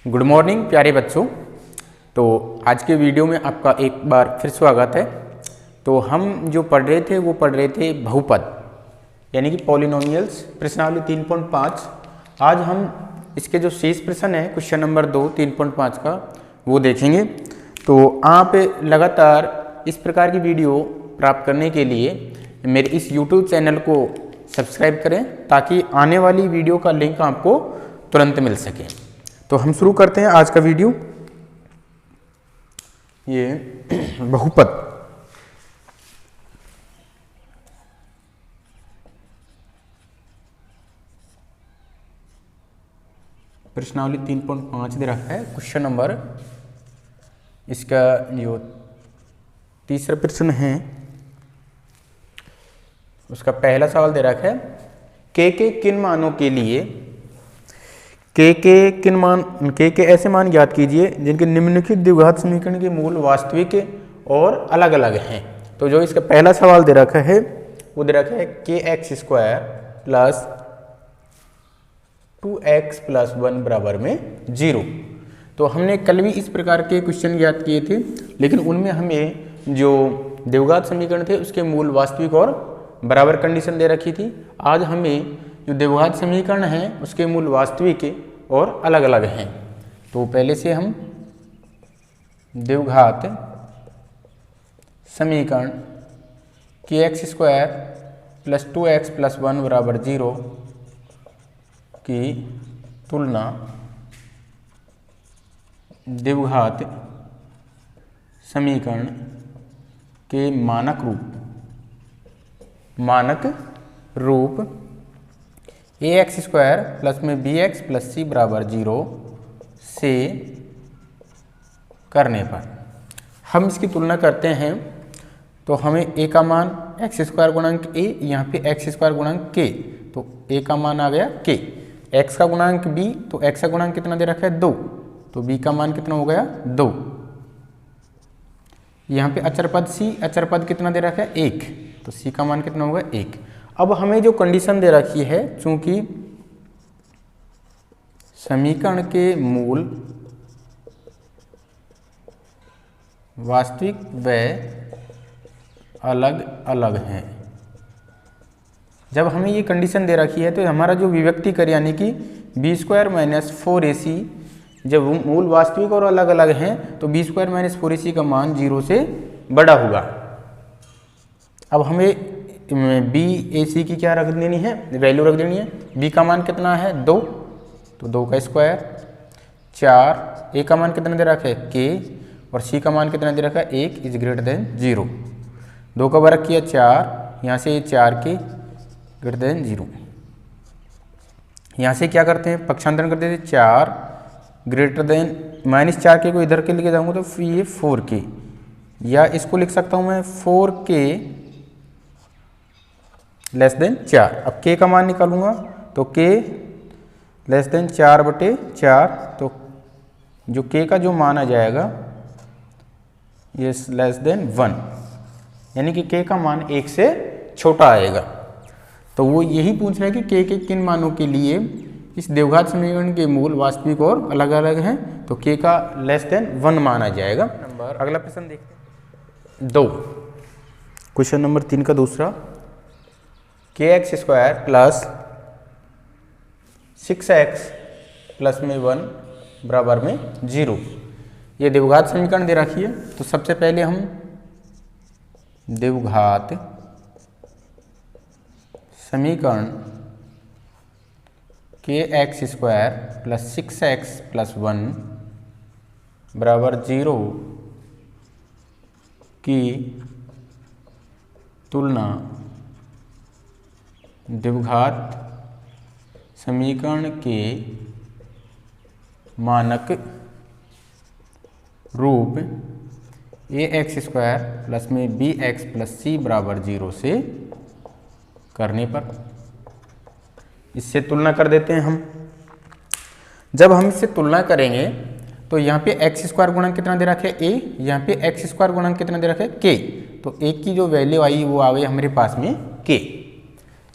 Good morning प्यारे बच्चों। तो आज के वीडियो में आपका एक बार फिर स्वागत है। तो हम जो पढ़ रहे थे बहुपद यानी कि पॉलिनोमियल्स, प्रश्नावली 3.5। आज हम इसके जो शेष प्रश्न है क्वेश्चन नंबर 2 3.5 का वो देखेंगे। तो आप लगातार इस प्रकार की वीडियो प्राप्त करने के लिए मेरे इस YouTube चैनल को सब्सक्राइब करें ताकि आने वाली वीडियो का लिंक आपको तुरंत मिल सके। तो हम शुरू करते हैं आज का वीडियो। ये बहुपद, प्रश्नावली 3.5 दे रखा है। क्वेश्चन नंबर इसका जो तीसरा प्रश्न है उसका पहला सवाल दे रखा है, के किन मानों के लिए के ऐसे मान ज्ञात कीजिए जिनके निम्नलिखित द्विघात समीकरण के मूल वास्तविक और अलग अलग हैं। तो जो इसका पहला सवाल दे रखा है वो दे रखा है kx² प्लस 2x प्लस 1 बराबर में 0। तो हमने कल भी इस प्रकार के क्वेश्चन ज्ञात किए थे, लेकिन उनमें हमें जो द्विघात समीकरण थे उसके मूल वास्तविक और बराबर कंडीशन दे रखी थी। आज हमें जो द्विघात समीकरण है उसके मूल वास्तविक और अलग अलग हैं। तो पहले से हम द्विघात समीकरण kx² प्लस 2x प्लस 1 बराबर 0 की तुलना द्विघात समीकरण के मानक रूप ax² प्लस में bx प्लस c बराबर 0 से करने पर हम इसकी तुलना करते हैं। तो हमें a का मान x² गुणांक a, यहाँ पे x² गुणांक k, तो a का मान आ गया k, x का गुणांक b, तो x का गुणांक कितना दे रखा है 2, तो b का मान कितना हो गया 2। यहाँ पे अचर पद c, अचर पद कितना दे रखा है 1, तो c का मान कितना होगा 1। अब हमें जो कंडीशन दे रखी है, चूंकि समीकरण के मूल वास्तविक व अलग अलग हैं, जब हमें ये कंडीशन दे रखी है तो हमारा जो विभक्ति कर यानी कि b² माइनस 4ac, जब मूल वास्तविक और अलग अलग हैं तो b² माइनस 4ac का मान 0 से बड़ा होगा। अब हमें BAC की क्या रख देनी है, वैल्यू रख देनी है। B का मान कितना है 2, तो 2 का स्क्वायर, 4, A का मान कितना दे रखा है K, और C का मान कितना दे रखा है 1 इज ग्रेटर देन 0। 2 का वर्ग किया 4, यहाँ से 4K ग्रेटर देन 0। यहाँ से क्या करते हैं, पक्षांतरण कर देते हैं, 4 ग्रेटर देन -4K को इधर के लेके जाऊँगा तो ये 4K, या इसको लिख सकता हूँ मैं 4K लेस देन 4। अब k का मान निकालूंगा तो k लेस देन 4/4, तो जो k का जो मान आ जाएगा ये लेस देन 1, यानी कि k का मान 1 से छोटा आएगा। तो वो यही पूछ रहा है कि k के किन मानों के लिए इस द्विघात समीकरण के मूल वास्तविक और अलग अलग हैं, तो k का लेस देन 1 मान आ जाएगा। अगला प्रश्न देखते हैं 2, क्वेश्चन नंबर 3 का दूसरा, kx² प्लस 6x प्लस में 1 बराबर में 0, ये द्विघात समीकरण दे रखी है। तो सबसे पहले हम द्विघात समीकरण kx² प्लस 6x प्लस 1 बराबर 0 की तुलना द्विघात समीकरण के मानक रूप ax² प्लस में bx प्लस c बराबर 0 से करने पर, इससे तुलना कर देते हैं हम। जब हम इससे तुलना करेंगे तो यहाँ पे x² गुणांक कितना दे रखा है a, यहाँ पे x² गुणांक कितना दे रखा है k, तो a की जो वैल्यू आई वो आ गई हमारे पास में k।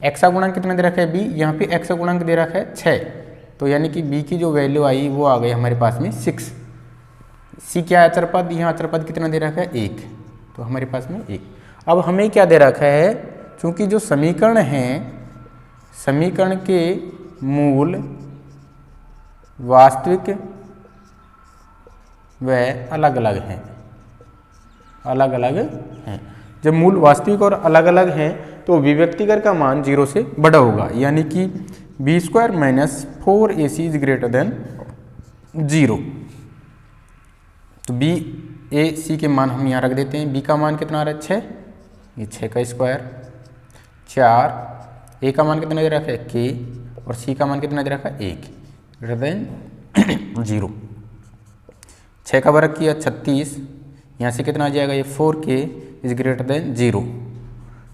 x का गुणांक कितना दे रखा है b, यहाँ पे x का गुणांक दे रखा है 6, तो यानी कि b की जो वैल्यू आई वो आ गई हमारे पास में 6। c क्या है अचर पद, यहाँ अचर पद कितना दे रखा है 1, तो हमारे पास में 1। अब हमें क्या दे रखा है, चूंकि जो समीकरण हैं समीकरण के मूल वास्तविक व अलग अलग हैं, अलग अलग हैं। जब मूल वास्तविक और अलग अलग हैं तो अभिव्यक्तिकर का मान 0 से बड़ा होगा, यानी कि b square minus 4ac is greater than 0। तो b a c के मान हम यहाँ रख देते हैं। b का मान कितना आ रहा है 6, ये 6 का स्क्वायर, 4 a का मान कितना दे रखा है k, और c का मान कितना दे रखा है 1 ग्रेटर देन 0। 6 का वर्ग किया 36, यहाँ से कितना आ जाएगा ये 4k इज ग्रेटर देन 0।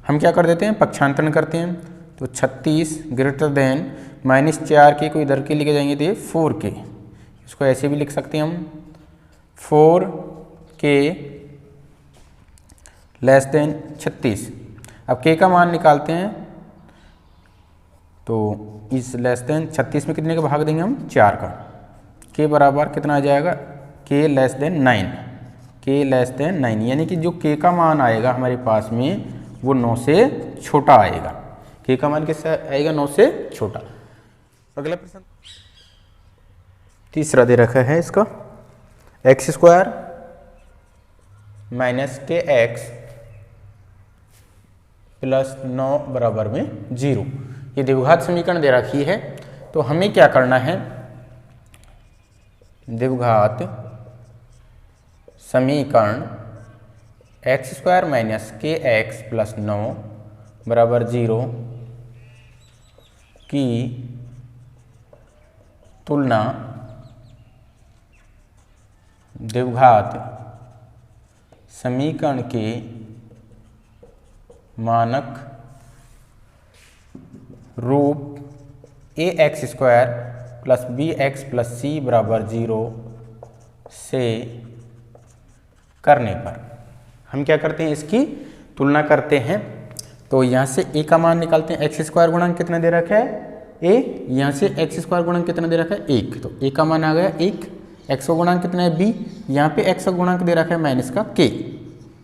हम क्या कर देते हैं, पक्षांतरण करते हैं, तो 36 ग्रेटर देन -4k को इधर के लेके जाएंगे तो ये 4k, इसको ऐसे भी लिख सकते हैं हम 4k लेस देन 36। अब k का मान निकालते हैं, तो इस लेस देन 36 में कितने का भाग देंगे हम 4 का, k बराबर कितना आ जाएगा k less than 9, k less than 9, यानी कि जो k का मान आएगा हमारे पास में वो 9 से छोटा आएगा। k का मान किससे आएगा 9 से छोटा। अगला प्रश्न तीसरा दे रखा है इसका x square minus kx plus 9 बराबर में 0। ये द्विघात समीकरण दे रखी है, तो हमें क्या करना है, द्विघात समीकरण x square minus kx plus 9 बराबर 0 की तुलना द्विघात समीकरण के मानक रूप ax square plus bx plus c बराबर 0 से करने पर हम क्या करते हैं, इसकी तुलना करते हैं। तो यहाँ से a का मान निकालते हैं, एक्स स्क्वायर गुणक कितना दे रखा है a, यहाँ से एक्स स्क्वायर गुणक कितना दे रखा है 1, तो a का मान आ गया 1। x का गुणक कितना है b, यहाँ पे x का गुणक दे रखा है माइनस का k,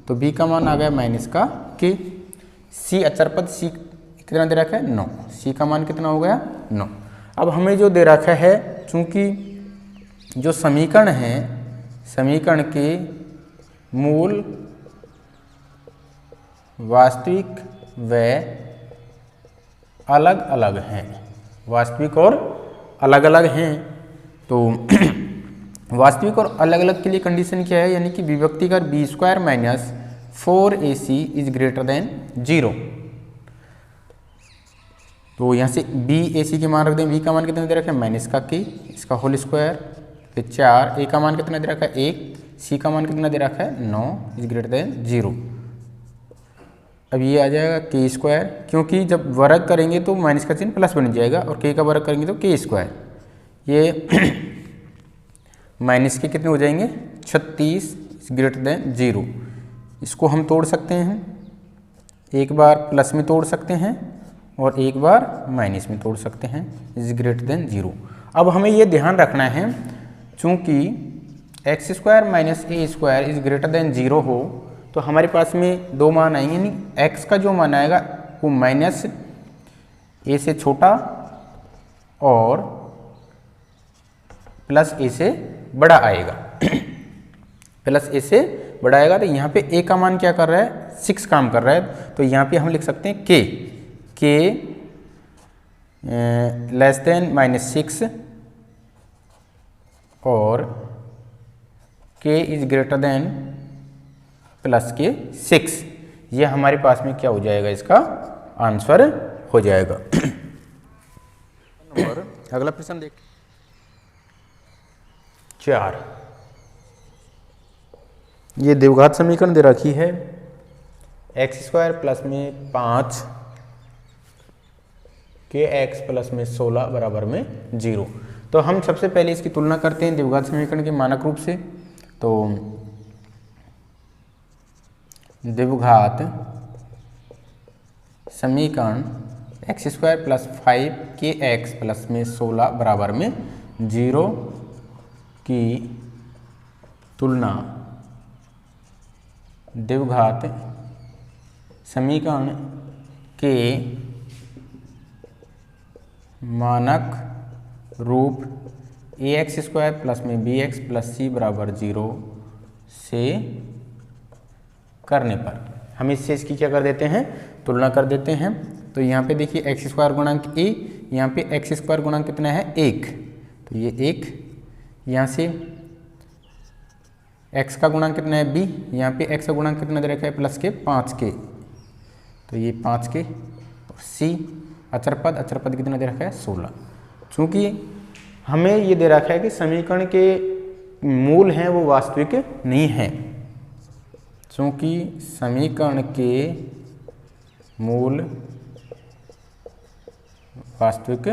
तो b का मान आ गया माइनस का k। c अचर पद c कितना दे रखा है 9, c का मान कितना हो गया 9। अब हमें जो दे रखा है, चूंकि जो समीकरण है समीकरण के मूल वास्तविक व अलग अलग हैं, वास्तविक और अलग अलग हैं, तो वास्तविक और अलग अलग के लिए कंडीशन क्या है, यानी कि विभक्ति कर b square minus 4ac is greater than 0। तो यहाँ से bac के मान रख दें, b का मान कितना दे रखा है माइनस का k, इसका होल स्क्वायर, फिर 4 a का मान कितना दे रखा है 1, c का मान कितना दे रखा है 9 इज ग्रेटर देन 0। अब ये आ जाएगा k स्क्वायर, क्योंकि जब वर्ग करेंगे तो माइनस का चिन्ह प्लस बन जाएगा और k का वर्ग करेंगे तो k स्क्वायर, ये माइनस के कितने हो जाएंगे 36 ग्रेटर देन 0। इसको हम तोड़ सकते हैं, एक बार प्लस में तोड़ सकते हैं और एक बार माइनस में तोड़ सकते हैं, इज ग्रेटर देन 0। अब हमें ये ध्यान रखना है, चूंकि x square minus A square is greater than 0 हो तो हमारे पास में दो मान आएंगे, नहीं x का जो मान आएगा वो माइनस ए से छोटा और प्लस ए से बड़ा आएगा प्लस ए से बड़ा आएगा। तो यहाँ पे a का मान क्या कर रहा है 6 काम कर रहा है, तो यहाँ पे हम लिख सकते हैं k लेस देन -6 और k is greater than plus के 6। ये हमारे पास में क्या हो जाएगा, इसका आंसर हो जाएगा। अगला प्रश्न देख 4, ये द्विघात समीकरण दे रखी है एक्स स्क्वायर प्लस में 5 के एक्स प्लस में 16 बराबर में 0। तो हम सबसे पहले इसकी तुलना करते हैं द्विघात समीकरण के मानक रूप से। तो द्विघात समीकरण एक्स स्क्वायर प्लस 5 के एक्स प्लस में 16 बराबर में 0 की तुलना द्विघात समीकरण के मानक रूप ए एक्स स्क्वायर प्लस में बी एक्स प्लस सी बराबर 0 से करने पर हम इससे इसकी क्या कर देते हैं, तुलना कर देते हैं। तो यहाँ पे देखिए एक्स स्क्वायर गुणांक ए, यहाँ पे एक्स स्क्वायर गुणांक कितना है 1, तो ये 1, यहाँ से x का गुणांक कितना है b, यहाँ पे x का गुणांक कितना दे रखा है प्लस के 5 के, तो ये 5 के, और c अचर पद कितना दे रखा है 16। चूँकि हमें ये दे रखा है कि समीकरण के मूल हैं वो वास्तविक नहीं हैं, चूँकि समीकरण के मूल वास्तविक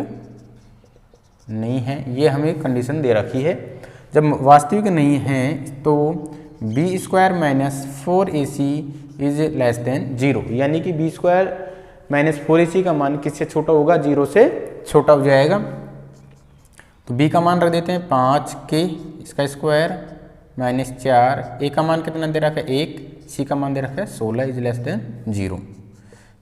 नहीं है, ये हमें कंडीशन दे रखी है। जब वास्तविक नहीं है तो b square minus 4ac is less than 0, यानी कि बी स्क्वायर माइनस 4ac का मान किससे छोटा होगा, 0 से छोटा हो जाएगा। तो b का मान रख देते हैं 5k इसका स्क्वायर माइनस 4, a का मान कितना दे रखा है 1, c का मान दे रखा है 16 इज लेस देन 0।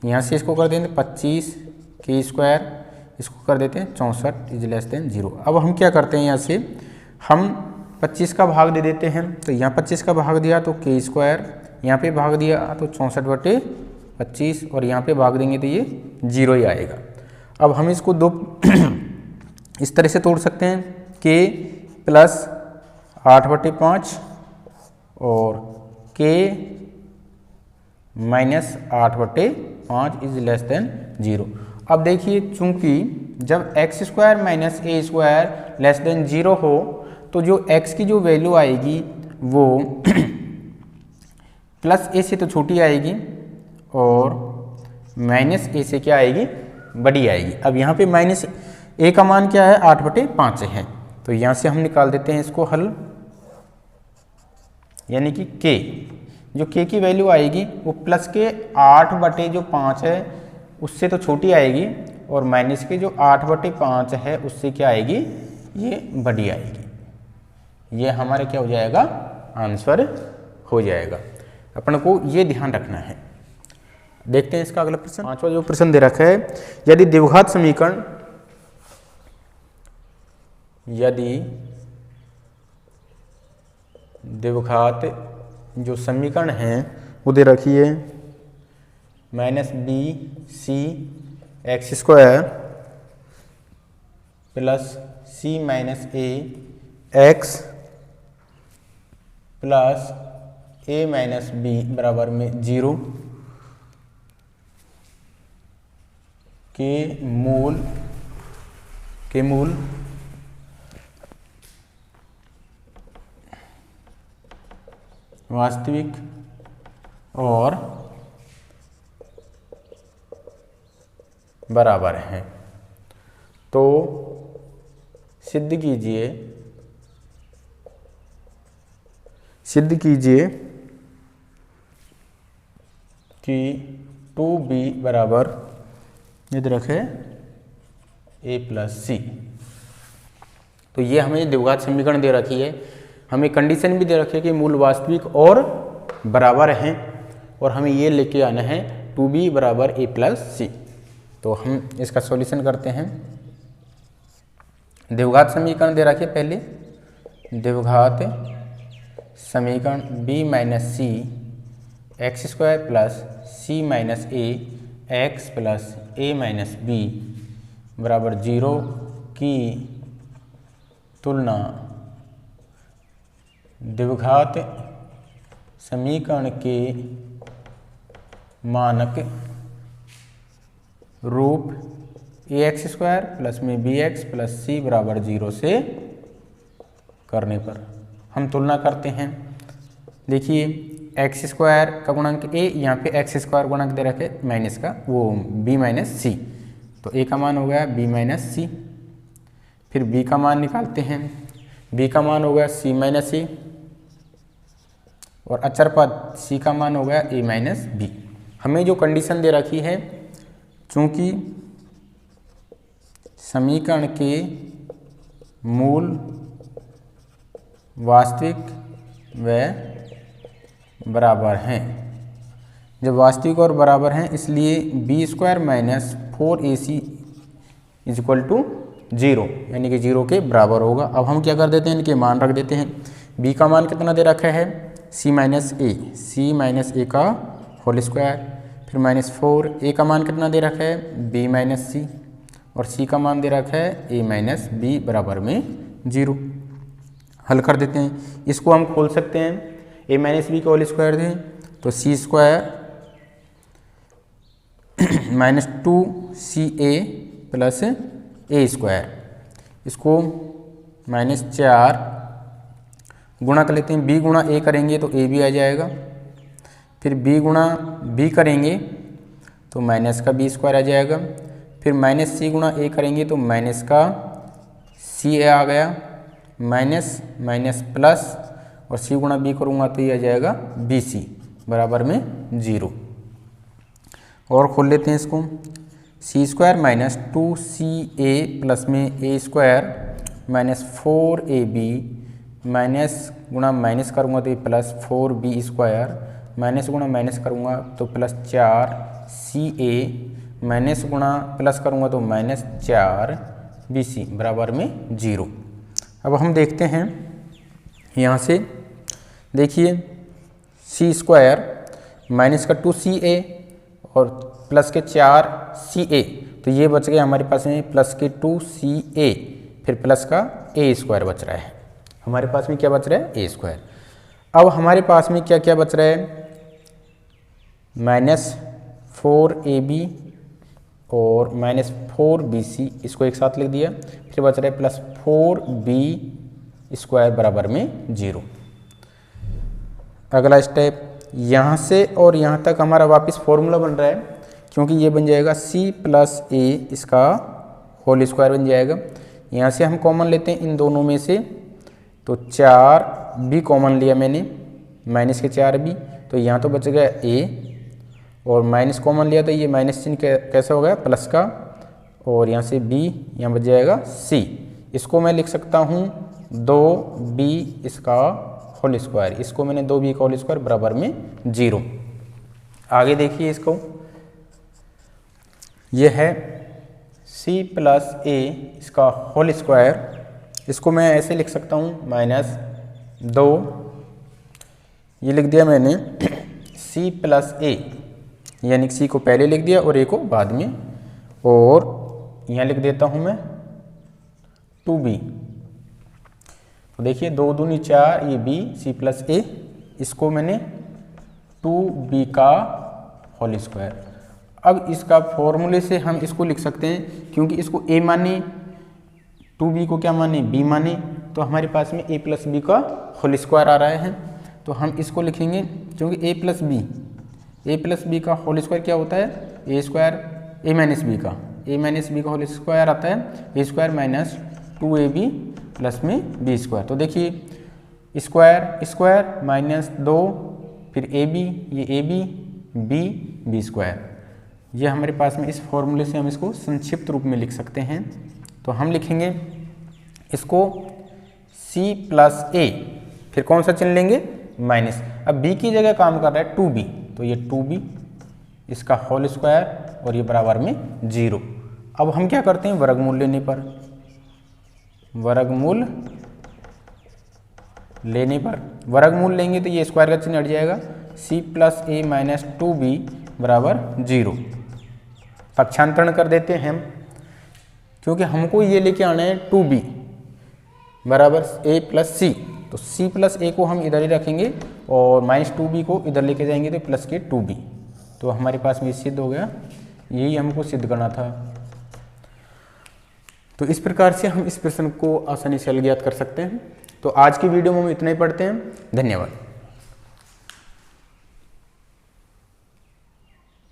यहाँ से इसको कर देते हैं 25k स्क्वायर, इसको कर देते हैं 64 इज लेस देन 0। अब हम क्या करते हैं, यहाँ से हम 25 का भाग दे देते हैं, तो यहाँ 25 का भाग दिया तो k स्क्वायर, यहाँ पे भाग दिया तो 64/25, और यहाँ पे भाग देंगे तो ये 0 ही आएगा। अब हम इसको दो इस तरह से तोड़ सकते हैं, k प्लस 8/5 और k minus 8/5 is less than 0। अब देखिए चूंकि जब एक्स स्क्वायर माइनस ए स्क्वायर लेस देन 0 हो तो जो x की जो वैल्यू आएगी वो प्लस ए से तो छोटी आएगी और माइनस ए से क्या आएगी, बड़ी आएगी। अब यहाँ पे माइनस ए का मान क्या है 8/5 है, तो यहाँ से हम निकाल देते हैं इसको हल, यानी कि k, जो k की वैल्यू आएगी वो प्लस के 8/5 है उससे तो छोटी आएगी, और माइनस के जो 8/5 है उससे क्या आएगी, ये बड़ी आएगी। ये हमारे क्या हो जाएगा, आंसर हो जाएगा। अपन को ये ध्यान रखना है। देखते हैं इसका अगला प्रश्न, 5वां जो प्रश्न दे रखा है, यदि द्विघात समीकरण जो समीकरण है वो दे रखी है -bc x square plus c minus a x plus a minus b बराबर में 0 के मूल वास्तविक और बराबर हैं, तो सिद्ध कीजिए कि 2b बराबर इधर रखे a प्लस सी। तो ये हमें द्विघात समीकरण दे रखी है, हमें कंडीशन भी दे रखी है कि मूल वास्तविक और बराबर हैं, और हमें ये लेके आना है 2b बराबर a प्लस सी। तो हम इसका सॉल्यूशन करते हैं। द्विघात समीकरण दे रखिए, पहले द्विघात समीकरण b minus c x square plus c minus a x plus a minus b बराबर 0 की तुलना द्विघात समीकरण के मानक रूप ए एक्स स्क्वायर प्लस में बी एक्स प्लस सी बराबर 0 से करने पर हम तुलना करते हैं। देखिए एक्स स्क्वायर का गुणांक a, यहाँ पे एक्स स्क्वायर गुणांक दे रखे माइनस का, वो b माइनस सी, तो a का मान हो गया b माइनस सी। फिर b का मान निकालते हैं, b का मान हो गया c माइनस सी, और अचर पद c का मान हो गया a माइनस बी। हमें जो कंडीशन दे रखी है, चूँकि समीकरण के मूल वास्तविक व बराबर हैं। जब वास्तविक और बराबर हैं इसलिए b square minus 4ac is equal to 0, यानी कि 0 के बराबर होगा। अब हम क्या कर देते हैं, इनके मान रख देते हैं। b का मान कितना दे रखा है, c माइनस ए का होल स्क्वायर, फिर -4, a का मान कितना दे रखा है b माइनस सी, और c का मान दे रखा है a माइनस बी बराबर में 0। हल कर देते हैं, इसको हम खोल सकते हैं। a माइनस बी का होल स्क्वायर दें तो c square minus 2ca plus a square, इसको -4 गुणा कर लेते हैं। b गुणा a करेंगे तो a भी आ जाएगा, फिर b गुणा b करेंगे तो माइनस का b स्क्वायर आ जाएगा, फिर माइनस c गुणा a करेंगे तो माइनस का c आ गया, माइनस माइनस प्लस, और c गुणा b करूँगा तो ये आ जाएगा bc बराबर में 0। और खोल लेते हैं इसको, c square minus 2ca plus में a square minus 4ab minus गुणा माइनस करूँगा तो ये प्लस 4b स्क्वायर, माइनस गुणा माइनस करूँगा तो प्लस 4ca, माइनस गुणा प्लस करूँगा तो माइनस 4bc बराबर में 0। अब हम देखते हैं यहाँ से, देखिए c स्क्वायर माइनस का 2ca और प्लस के 4ca, तो ये बच गया हमारे पास में प्लस के 2ca, फिर प्लस का a स्क्वायर बच रहा है। हमारे पास में क्या बच रहा है, a स्क्वायर। अब हमारे पास में क्या क्या बच रहा है, -4ab और -4bc, इसको एक साथ लिख दिया, फिर बच रहा है प्लस 4b स्क्वायर बराबर में 0। अगला स्टेप, यहाँ से और यहाँ तक हमारा वापस फॉर्मूला बन रहा है, क्योंकि ये बन जाएगा c प्लस a, इसका होल स्क्वायर बन जाएगा। यहाँ से हम कॉमन लेते हैं इन दोनों में से, तो 4b कॉमन लिया मैंने, माइनस के 4b, तो यहाँ तो बच गया a, और माइनस कॉमन लिया तो ये माइनस चिन्ह कैसा हो गया, प्लस का, और यहाँ से b, यहाँ बच जाएगा c। इसको मैं लिख सकता हूँ 2b इसका होल स्क्वायर, इसको मैंने 2b का होल स्क्वायर बराबर में 0। आगे देखिए इसको, ये है c प्लस a इसका होल स्क्वायर, इसको मैं ऐसे लिख सकता हूँ -2, ये लिख दिया मैंने c प्लस a, यानी c को पहले लिख दिया और a को बाद में, और यहाँ लिख देता हूँ मैं 2b। तो देखिए 2 दूनी 4, ये b, c प्लस a, इसको मैंने 2b का होल स्क्वायर। अब इसका फॉर्मूले से हम इसको लिख सकते हैं, क्योंकि इसको a माने, 2b को क्या माने, b माने, तो हमारे पास में a प्लस b का होल स्क्वायर आ रहा है। तो हम इसको लिखेंगे, क्योंकि a प्लस b का होल स्क्वायर क्या होता है, a square a minus b का होल स्क्वायर आता है a square minus 2ab plus में b स्क्वायर। तो देखिए स्क्वायर माइनस 2, फिर ab, ये ab b स्क्वायर, ये हमारे पास में इस फॉर्मूले से हम इसको संक्षिप्त रूप में लिख सकते हैं। तो हम लिखेंगे इसको c प्लस a, फिर कौन सा चिन्ह लेंगे, माइनस। अब b की जगह काम कर रहा है 2b, तो ये 2b इसका होल स्क्वायर, और ये बराबर में 0। अब हम क्या करते हैं, वर्गमूल लेने पर, वर्गमूल लेंगे तो ये स्क्वायर का चिन्ह हट जाएगा, c plus a minus 2b बराबर 0। पक्षांतरण कर देते हैं हम, क्योंकि हमको ये लेके आना है 2b बराबर a प्लस c, तो c प्लस a को हम इधर ही रखेंगे और माइनस 2b को इधर लेके जाएंगे तो प्लस के 2b, तो हमारे पास में सिद्ध हो गया। यही हमको सिद्ध करना था। तो इस प्रकार से हम इस प्रश्न को आसानी से हल ज्ञात कर सकते हैं। तो आज की वीडियो में हम इतना ही पढ़ते हैं। धन्यवाद।